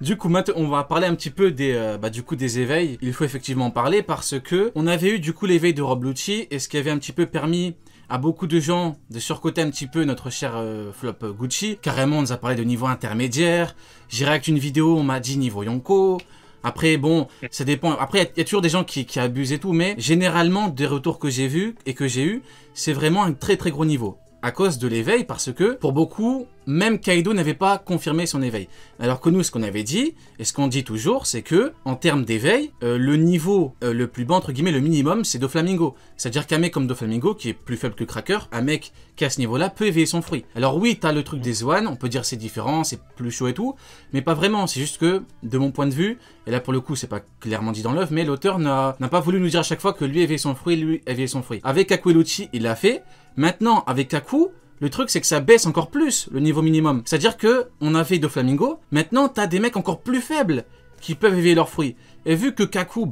Du coup, maintenant, on va parler un petit peu des éveils. Il faut effectivement en parler parce que on avait eu du coup l'éveil de Rob Lucci et ce qui avait un petit peu permis à beaucoup de gens de surcoter un petit peu notre cher flop Gucci. Carrément, on nous a parlé de niveau intermédiaire. J'ai réacté une vidéo, on m'a dit niveau Yonko. Après, bon, ça dépend. Après, il y a toujours des gens qui abusent et tout, mais généralement, des retours que j'ai vus et que j'ai eu, c'est vraiment un très très gros niveau. À cause de l'éveil, parce que pour beaucoup, même Kaido n'avait pas confirmé son éveil. Alors que nous, ce qu'on avait dit, et ce qu'on dit toujours, c'est que, en termes d'éveil, le niveau le plus bas, entre guillemets, le minimum, c'est Doflamingo. C'est-à-dire qu'un mec comme Doflamingo, qui est plus faible que Cracker, un mec qui à ce niveau-là peut éveiller son fruit. Alors oui, t'as le truc des Zoan, on peut dire c'est différent, c'est plus chaud et tout, mais pas vraiment. C'est juste que, de mon point de vue, et là pour le coup, c'est pas clairement dit dans l'œuvre, mais l'auteur n'a pas voulu nous dire à chaque fois que lui éveillait son fruit, lui éveillait son fruit. Avec Kaku et Lucci, il l'a fait. Maintenant, avec Kaku, le truc, c'est que ça baisse encore plus le niveau minimum. C'est-à-dire que on a fait Doflamingo, maintenant t'as des mecs encore plus faibles qui peuvent éveiller leurs fruits. Et vu que Kaku,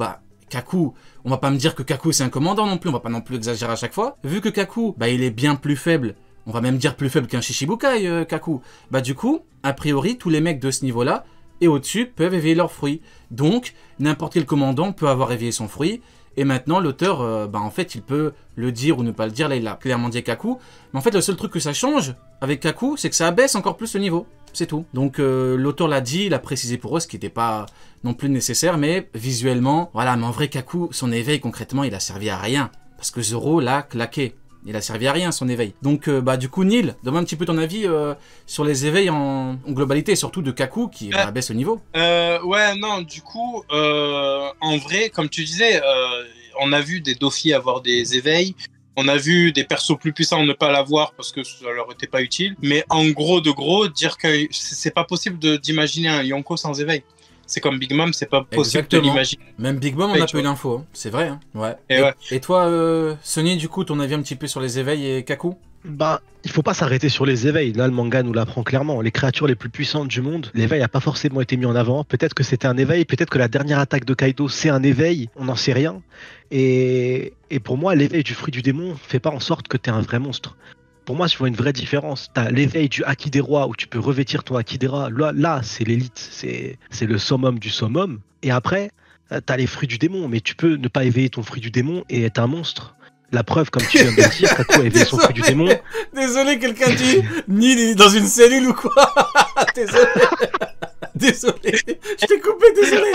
Kaku, on va pas me dire que Kaku c'est un commandant non plus, on va pas non plus exagérer à chaque fois. Vu que Kaku, il est bien plus faible, on va même dire plus faible qu'un Shichibukai, Kaku. Du coup, a priori, tous les mecs de ce niveau-là et au-dessus peuvent éveiller leurs fruits. Donc, n'importe quel commandant peut avoir éveillé son fruit. Et maintenant, l'auteur, en fait, il peut le dire ou ne pas le dire. Là, il a clairement dit Kaku. Mais en fait, le seul truc que ça change avec Kaku, c'est que ça abaisse encore plus le niveau. C'est tout. Donc, l'auteur l'a dit, il a précisé pour eux, ce qui n'était pas non plus nécessaire. Mais visuellement, voilà. Mais en vrai, Kaku, son éveil, concrètement, il a servi à rien. Parce que Zoro l'a claqué. Il a servi à rien, son éveil. Donc, du coup, Neil, donne-moi un petit peu ton avis sur les éveils en globalité, et surtout de Kaku, qui abaisse le niveau. Ouais, non, du coup, en vrai, comme tu disais, on a vu des Dofi avoir des éveils. On a vu des persos plus puissants ne pas l'avoir parce que ça leur était pas utile. Mais en gros, dire que c'est pas possible d'imaginer un Yonko sans éveil. C'est comme Big Mom, c'est pas possible de l'imaginer. Même Big Mom, on a pas eu l'info, hein. C'est vrai, hein. Ouais. Et toi, Sony, du coup, ton avis un petit peu sur les éveils et Kaku? Il faut pas s'arrêter sur les éveils. Là, le manga nous l'apprend clairement. Les créatures les plus puissantes du monde, l'éveil n'a pas forcément été mis en avant. Peut-être que c'était un éveil, peut-être que la dernière attaque de Kaido, c'est un éveil. On n'en sait rien. Et pour moi, l'éveil du fruit du démon fait pas en sorte que tu es un vrai monstre. Pour moi, je vois une vraie différence. Tu as l'éveil du Haki des rois où tu peux revêtir ton Haki des rois. Là c'est l'élite. C'est le summum du summum. Et après, tu as les fruits du démon. Mais tu peux ne pas éveiller ton fruit du démon et être un monstre. La preuve, comme tu viens de le dire, Kaku a éveillé son fruit du démon. Désolé, quelqu'un dit Neil est dans une cellule ou quoi? Désolé. Désolé. Je t'ai coupé, désolé.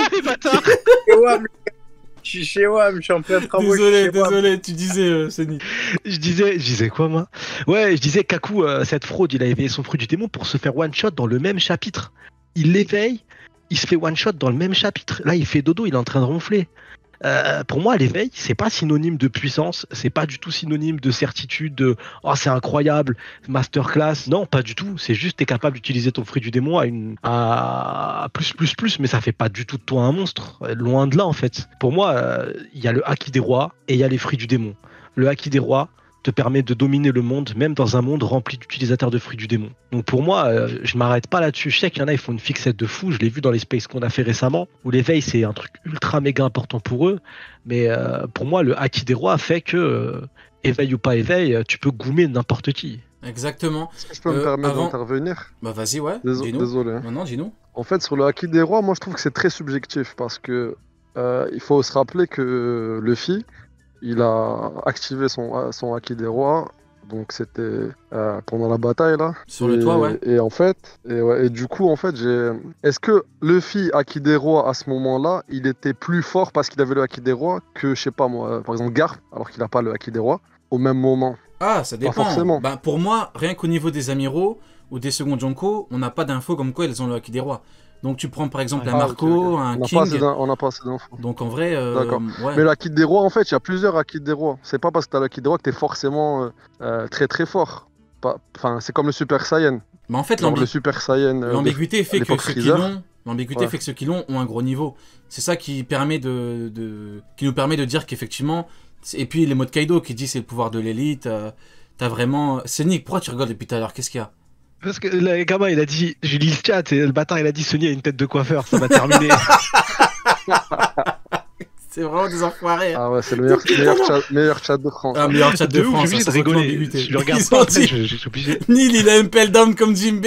Je suis chez WAM, je suis en plein de travaux. Désolé, tu disais, Sony. Je disais quoi, moi? Ouais, je disais Kaku, cette fraude, il a éveillé son fruit du démon pour se faire one-shot dans le même chapitre. Il l'éveille, il se fait one-shot dans le même chapitre. Là, il fait dodo, il est en train de ronfler. Pour moi, l'éveil, c'est pas synonyme de puissance, c'est pas du tout synonyme de certitude, de oh c'est incroyable, masterclass. Non, pas du tout. C'est juste t'es capable d'utiliser ton fruit du démon à plus, mais ça fait pas du tout de toi un monstre. Loin de là, en fait. Pour moi, il y a le haki des rois et il y a les fruits du démon. Le haki des rois te permet de dominer le monde, même dans un monde rempli d'utilisateurs de fruits du démon. Donc pour moi, je m'arrête pas là-dessus. Je sais qu'il y en a, ils font une fixette de fou. Je l'ai vu dans les spaces qu'on a fait récemment, où l'éveil, c'est un truc ultra méga important pour eux. Mais pour moi, le haki des rois fait que, éveil ou pas éveil, tu peux goumer n'importe qui. Exactement. Est-ce que je peux me permettre d'intervenir? Vas-y, ouais. Désolé. Non, dis-nous. En fait, sur le haki des rois, moi je trouve que c'est très subjectif parce que il faut se rappeler que Luffy, il a activé son haki des rois, donc c'était pendant la bataille là. Sur le toit, ouais. Et en fait, et du coup, en fait, est-ce que Luffy haki des rois à ce moment-là, il était plus fort parce qu'il avait le haki des rois que, je sais pas moi, par exemple Garp, alors qu'il n'a pas le haki des rois, au même moment? Ah, ça dépend. Pas forcément. Pour moi, rien qu'au niveau des amiraux ou des seconds Jonko, on n'a pas d'infos comme quoi ils ont le haki des rois. Donc tu prends par exemple un Marco, un King. On n'a pas assez d'infos. Donc en vrai, d'accord. Ouais. Mais l'Haki des rois, en fait, il y a plusieurs Haki des rois. C'est pas parce que t'as l'Haki des rois que t'es forcément très très fort. Enfin, c'est comme le Super Saiyan. Mais en fait, le Super Saiyan. L'ambiguïté fait que ceux qui l'ont, fait que ceux qui l'ont ont un gros niveau. C'est ça qui permet qui nous permet de dire qu'effectivement. Et puis les mots de Kaido qui dit c'est le pouvoir de l'élite. T'as vraiment. Nick, pourquoi tu rigoles depuis tout à l'heure? Qu'est-ce qu'il y a? Parce que le gamin, il a dit, je lis le chat, et le bâtard, il a dit Sony a une tête de coiffeur, ça m'a terminé. C'est vraiment des enfoirés. Ah ouais, c'est le meilleur chat de France. Ah, meilleur chat de France, je rigoler. Je le regarde pas, je suis obligé. Neil, il a un pelle down comme Jimbe.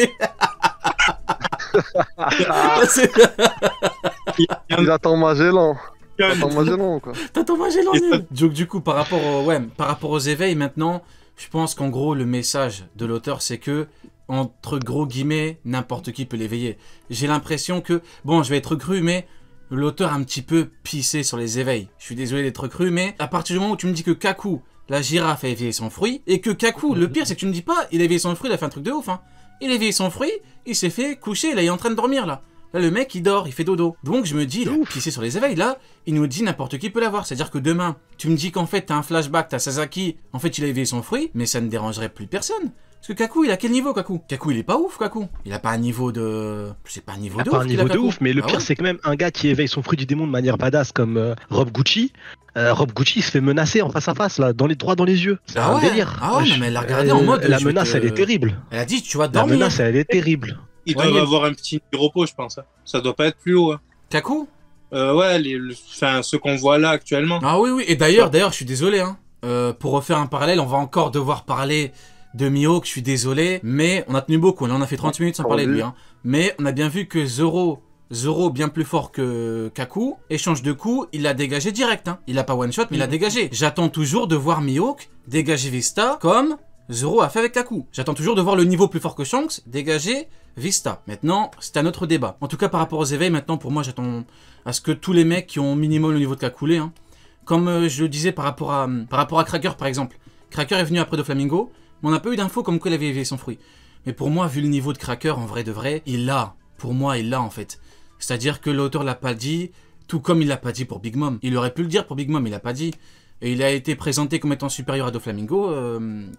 Il attend Magellan. Attends, Magellan, quoi. T'attends Magellan, nul. Donc du coup, par rapport aux éveils, maintenant, je pense qu'en gros, le message de l'auteur, c'est que, entre gros guillemets, n'importe qui peut l'éveiller. J'ai l'impression que, bon, je vais être cru, mais l'auteur a un petit peu pissé sur les éveils. Je suis désolé d'être cru, mais à partir du moment où tu me dis que Kaku, la girafe, a éveillé son fruit, et que Kaku, le pire, c'est que tu me dis pas, il a éveillé son fruit, il a fait un truc de ouf, hein. Il a éveillé son fruit, il s'est fait coucher, là, il est en train de dormir, là. Là, le mec, il dort, il fait dodo. Donc, je me dis, il a pissé sur les éveils. Là, il nous dit n'importe qui peut l'avoir. C'est-à-dire que demain, tu me dis qu'en fait, t'as un flashback, t'as Sasaki, en fait, il a éveillé son fruit, mais ça ne dérangerait plus personne. Parce que Kaku, il a quel niveau, Kaku? Kaku, il est pas ouf, Kaku. Il a pas un niveau de... C'est pas un niveau de ouf. Pas un niveau de ouf, mais le Ah pire, ouais. c'est que même un gars qui éveille son fruit du démon de manière badass comme Rob Gucci, il se fait menacer en face à face, là, droit dans les yeux. C'est Ah un ouais. délire. Ah ouais, non, mais elle l'a regardé en mode, La je vais menace, te- elle est terrible. Elle a dit, tu vas La dormir. menace, elle est terrible. Ils Ouais, doivent mais- avoir un petit repos, je pense. Hein. Ça doit pas être plus haut. Hein. Kaku? Ouais, ceux qu'on voit là actuellement. Ah oui, oui. Et d'ailleurs, je suis désolé, hein. Pour refaire un parallèle, on va encore devoir parler de Mihawk, je suis désolé, mais on a tenu beaucoup. Là, on a fait 30 minutes sans parler de lui, hein. Mais on a bien vu que Zoro, bien plus fort que Kaku, échange de coups, il l'a dégagé direct, hein. Il a pas one shot, mais il l'a dégagé. J'attends toujours de voir Mihawk dégager Vista comme Zoro a fait avec Kaku. J'attends toujours de voir le niveau plus fort que Shanks dégager Vista. Maintenant, c'est un autre débat. En tout cas, par rapport aux éveils, maintenant, pour moi, j'attends à ce que tous les mecs qui ont minimum le niveau de Kaku l'aient, hein. Comme je le disais par rapport à Cracker, par exemple. Cracker est venu après Doflamingo, mais on n'a pas eu d'infos comme quoi il avait éveillé son fruit. Mais pour moi, vu le niveau de Cracker, en vrai de vrai, il l'a. Pour moi, il l'a, en fait. C'est-à-dire que l'auteur l'a pas dit, tout comme il l'a pas dit pour Big Mom. Il aurait pu le dire pour Big Mom, il l'a pas dit. Et il a été présenté comme étant supérieur à Doflamingo,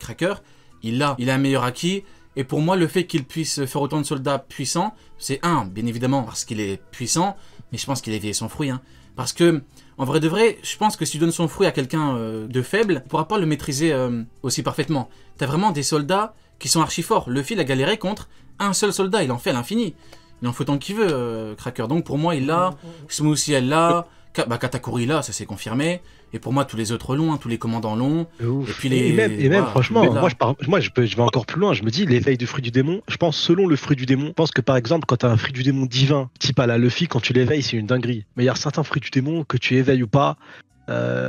Cracker. Il a un meilleur acquis. Et pour moi, le fait qu'il puisse faire autant de soldats puissants, c'est bien évidemment, parce qu'il est puissant, mais je pense qu'il a éveillé son fruit, hein. Parce que, en vrai de vrai, je pense que si tu donnes son fruit à quelqu'un de faible, il pourra pas le maîtriser aussi parfaitement. T'as vraiment des soldats qui sont archi forts. Luffy, il a galéré contre un seul soldat, il en fait à l'infini. Il en faut tant qu'il veut, Cracker. Donc pour moi, il l'a. Smoothie, elle l'a. Katakuri là, ça s'est confirmé. Et pour moi, tous les autres longs, hein, tous les commandants longs. De ouf. Et puis Et même, voilà, franchement, là. je vais encore plus loin. Je me dis, l'éveil du fruit du démon, je pense, selon le fruit du démon, je pense que par exemple, quand tu as un fruit du démon divin, type à la Luffy, quand tu l'éveilles, c'est une dinguerie. Mais il y a certains fruits du démon que tu éveilles ou pas,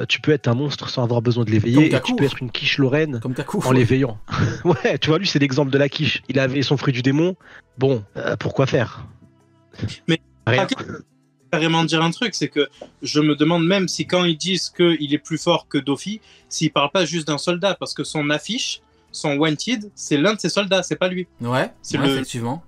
tu peux être un monstre sans avoir besoin de l'éveiller. Et Kaku. tu peux être une quiche Lorraine Comme Kaku. en l'éveillant. Ouais, tu vois, lui, c'est l'exemple de la quiche. Il avait son fruit du démon. Bon, pourquoi faire? Mais- Rien. Carrément dire un truc, c'est que je me demande même si quand ils disent qu'il est plus fort que Doffy, s'ils parlent pas juste d'un soldat, parce que son affiche, son wanted, c'est l'un de ses soldats, c'est pas lui. Ouais, C'est ouais, le- effectivement.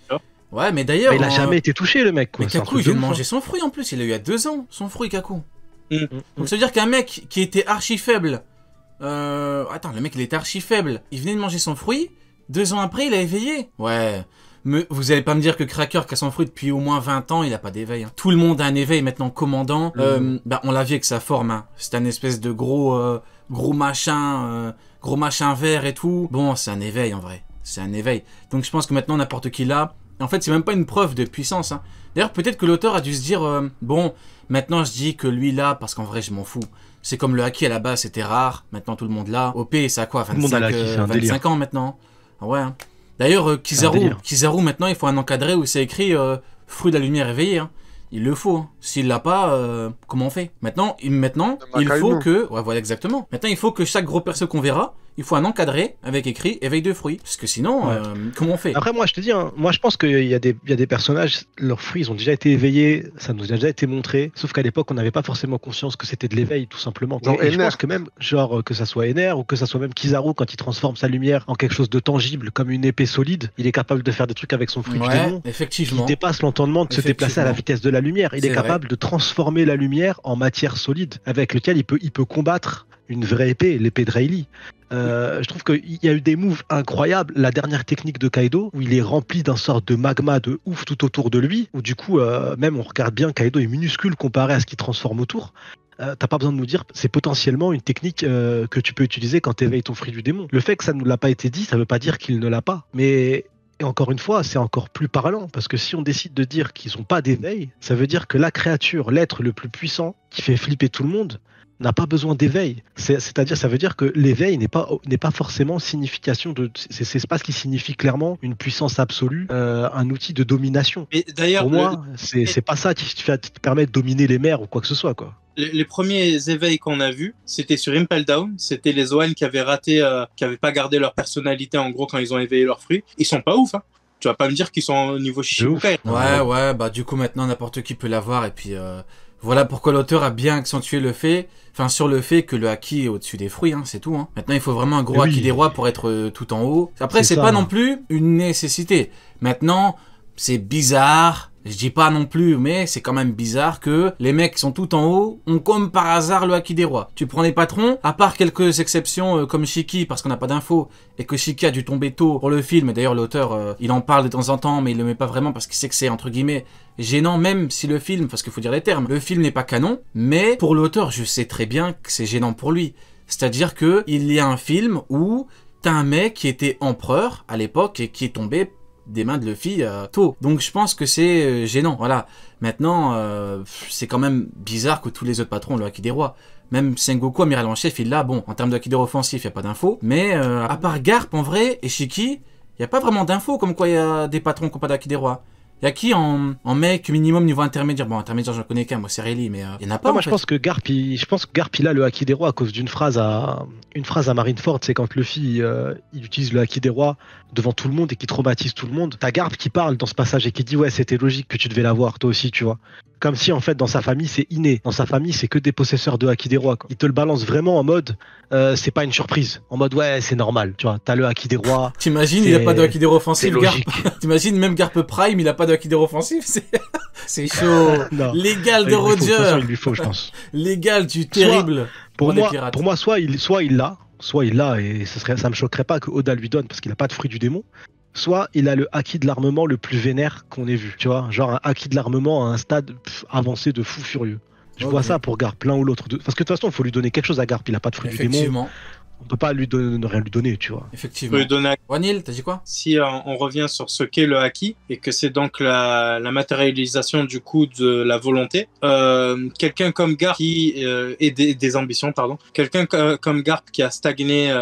Ah. Ouais, mais d'ailleurs. Mais il a jamais été touché, le mec. Quoi. Mais C'est un Kaku, truc il vient de ouf, manger hein. son fruit en plus. Il a eu il y a 2 ans, son fruit, Kaku. Mm. Donc ça veut dire qu'un mec qui était archi faible. Attends, le mec il était archi faible. Il venait de manger son fruit. 2 ans après, il a éveillé. Ouais. Mais vous allez pas me dire que Cracker, qui a son fruit depuis au moins 20 ans, il a pas d'éveil. Hein. Tout le monde a un éveil maintenant, commandant. On l'a vu avec sa forme. Hein. C'est un espèce de gros machin vert et tout. Bon, c'est un éveil en vrai. C'est un éveil. Donc je pense que maintenant, n'importe qui l'a. En fait, c'est même pas une preuve de puissance. Hein. D'ailleurs, peut-être que l'auteur a dû se dire bon, maintenant je dis que lui l'a parce qu'en vrai, je m'en fous. C'est comme le haki à la base, c'était rare. Maintenant, tout le monde l'a. OP, ça a quoi, le monde a 25, l'haki, c'est un délire. 25 ans maintenant. Ah ouais. Hein. D'ailleurs, Kizaru, maintenant, il faut un encadré où c'est écrit fruit de la lumière éveillé. Hein. Il le faut. Hein. S'il l'a pas, comment on fait? Maintenant, il faut que... Ouais, voilà, exactement. Maintenant, il faut que chaque gros perso qu'on verra, il faut un encadré avec écrit éveil de fruits. Parce que sinon, Ouais. comment on fait? Après, moi, je te dis, hein, moi, je pense qu'il y a des personnages, leurs fruits, ils ont déjà été éveillés, ça nous a déjà été montré, sauf qu'à l'époque, on n'avait pas forcément conscience que c'était de l'éveil, tout simplement. Genre Et je Ener. pense que même, genre, que ça soit Ener, ou que ça soit même Kizaru, quand il transforme sa lumière en quelque chose de tangible, comme une épée solide, il est capable de faire des trucs avec son fruit du Ouais, démon, qui effectivement. dépasse l'entendement de se déplacer à la vitesse de la lumière. Il C'est est capable de transformer la lumière en matière solide, avec lequel il peut combattre une vraie épée, l'épée de Rayleigh. Je trouve qu'il y a eu des moves incroyables. La dernière technique de Kaido, où il est rempli d'un sort de magma de ouf tout autour de lui, où du coup, même on regarde bien, Kaido est minuscule comparé à ce qu'il transforme autour. T'as pas besoin de nous dire, c'est potentiellement une technique que tu peux utiliser quand tu éveilles ton fruit du démon. Le fait que ça ne nous l'a pas été dit, ça veut pas dire qu'il ne l'a pas. Mais et encore une fois, c'est encore plus parlant, parce que si on décide de dire qu'ils n'ont pas d'éveil, ça veut dire que la créature, l'être le plus puissant, qui fait flipper tout le monde, n'a pas besoin d'éveil. C'est-à-dire, ça veut dire que l'éveil n'est pas forcément signification de. C'est pas ce qui signifie clairement une puissance absolue, un outil de domination. Et d'ailleurs, Pour moi, c'est pas ça qui te permet de dominer les mers ou quoi que ce soit, quoi. les premiers éveils qu'on a vus, c'était sur Impel Down. C'était les Zoan qui avaient raté, qui avaient pas gardé leur personnalité en gros quand ils ont éveillé leurs fruits. Ils sont pas ouf, hein. Tu vas pas me dire qu'ils sont au niveau Shichibukai. Ouais, bah du coup maintenant n'importe qui peut l'avoir et puis voilà pourquoi l'auteur a bien accentué sur le fait que le haki est au-dessus des fruits, hein, c'est tout. Hein. Maintenant il faut vraiment un gros haki des rois pour être tout en haut. Après c'est pas non plus une nécessité. Maintenant c'est bizarre. Je dis pas non plus, mais c'est quand même bizarre que les mecs qui sont tout en haut ont comme par hasard le haki des rois. Tu prends les patrons, à part quelques exceptions comme Shiki, parce qu'on n'a pas d'infos, et que Shiki a dû tomber tôt pour le film, et d'ailleurs l'auteur, il en parle de temps en temps, mais il le met pas vraiment parce qu'il sait que c'est, entre guillemets, gênant, même si le film, parce qu'il faut dire les termes, le film n'est pas canon, mais pour l'auteur, je sais très bien que c'est gênant pour lui. C'est-à-dire que il y a un film où t'as un mec qui était empereur à l'époque et qui est tombé des mains de Luffy tôt. Donc je pense que c'est gênant, voilà. Maintenant, c'est quand même bizarre que tous les autres patrons ont le haki des rois. Même Sengoku, amiral en chef, il l'a. Bon, en termes de haki des rois offensif, il n'y a pas d'infos. Mais à part Garp, en vrai, et Shiki, il n'y a pas vraiment d'infos comme quoi il y a des patrons qui n'ont pas d'haki des rois. Il y a qui en mec minimum niveau intermédiaire? Bon, intermédiaire, j'en connais qu'un, moi c'est Rayleigh, mais il n'y en a pas. Non, moi en fait. je pense que Garp, il a le haki des rois à cause d'une phrase à Marineford, c'est quand Luffy il utilise le haki des rois devant tout le monde et qui traumatise tout le monde. T'as Garp qui parle dans ce passage et qui dit ouais, c'était logique que tu devais l'avoir toi aussi, tu vois. Comme si en fait dans sa famille c'est inné. Dans sa famille c'est que des possesseurs de haki des rois, quoi. Il te le balance vraiment en mode c'est pas une surprise. En mode ouais, c'est normal, tu vois. T'as le haki des rois. T'imagines, il a pas de haki des rois offensif, Garp. logique. T'imagines même Garp Prime, il a pas de haki des rois offensif. C'est chaud. Non. L'égal de Il lui faut, de toute façon, Roger. il lui faut, je pense. L'égal du terrible. Pour les moi, pirates. soit il l'a, et ça me choquerait pas que Oda lui donne parce qu'il a pas de fruit du démon. Soit il a le haki de l'armement le plus vénère qu'on ait vu, tu vois, genre un haki de l'armement à un stade avancé de fou furieux. Je vois ça pour Garp, l'un ou l'autre. Parce que de toute façon, il faut lui donner quelque chose à Garp, il a pas de fruit du démon. Effectivement. On peut pas ne rien lui donner, tu vois. Effectivement. Lui donner Wanil, t'as dit quoi? Si on revient sur ce qu'est le haki et que c'est donc la matérialisation du coup de la volonté, quelqu'un comme Garp qui et des ambitions, pardon, quelqu'un comme Garp qui a stagné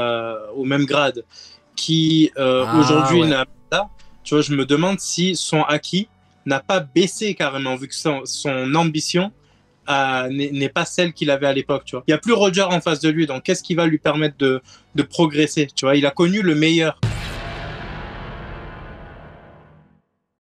au même grade, qui aujourd'hui n'a pas, tu vois, je me demande si son haki n'a pas baissé carrément vu que son ambition n'est pas celle qu'il avait à l'époque, tu vois. Il n'y a plus Roger en face de lui, donc qu'est-ce qui va lui permettre de progresser, tu vois. Il a connu le meilleur.